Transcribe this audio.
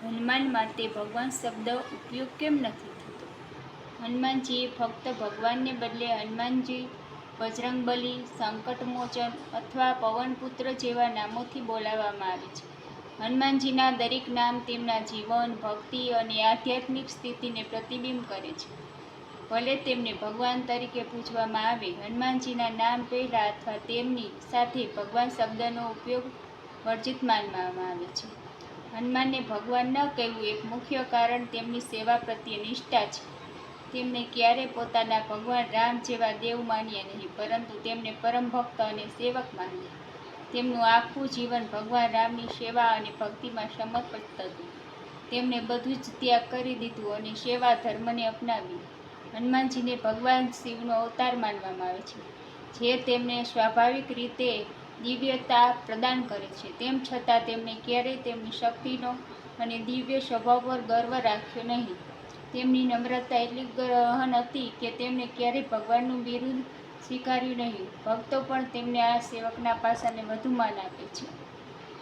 હનુમાન માટે ભગવાન શબ્દ ઉપયોગ કેમ નથી થતો? હનુમાનજીએ ફક્ત ભગવાનને બદલે હનુમાનજી, બજરંગબલી, સંકટમોચન અથવા પવનપુત્ર જેવા નામોથી બોલાવવામાં આવે છે. હનુમાનજીના દરેક નામ તેમના જીવન, ભક્તિ અને આધ્યાત્મિક સ્થિતિને પ્રતિબિંબ કરે છે. ભલે તેમને ભગવાન તરીકે પૂજવામાં આવે, હનુમાનજીના નામ પહેલાં અથવા તેમની સાથે ભગવાન શબ્દનો ઉપયોગ વર્જિત માનવામાં આવે છે. હનુમાનને ભગવાન ન કહેવું એક મુખ્ય કારણ તેમની સેવા પ્રત્યે નિષ્ઠા છે. તેમને ક્યારેય પોતાના ભગવાન રામ જેવા દેવ માન્યા નહીં, પરંતુ તેમને પરમ ભક્ત અને સેવક માન્યા. તેમનું આખું જીવન ભગવાન રામની સેવા અને ભક્તિમાં સમર્પિત હતું. તેમણે બધું જ ત્યાગ કરી દીધું અને સેવા ધર્મને અપનાવ્યો. હનુમાનજીને ભગવાન શિવનો અવતાર માનવામાં આવે છે, જે તેમને સ્વાભાવિક રીતે દિવ્યતા પ્રદાન કરે છે. તેમ છતાં તેમણે ક્યારેય તેમની શક્તિનો અને દિવ્ય સ્વભાવ પર ગર્વ રાખ્યો નહીં. તેમની નમ્રતા એટલી ગહન હતી કે તેમણે ક્યારેય ભગવાનનું બિરુદ સ્વીકાર્યું નહીં. ભક્તો પણ તેમને આ સેવકના પાસાને વધુ માન આપે છે.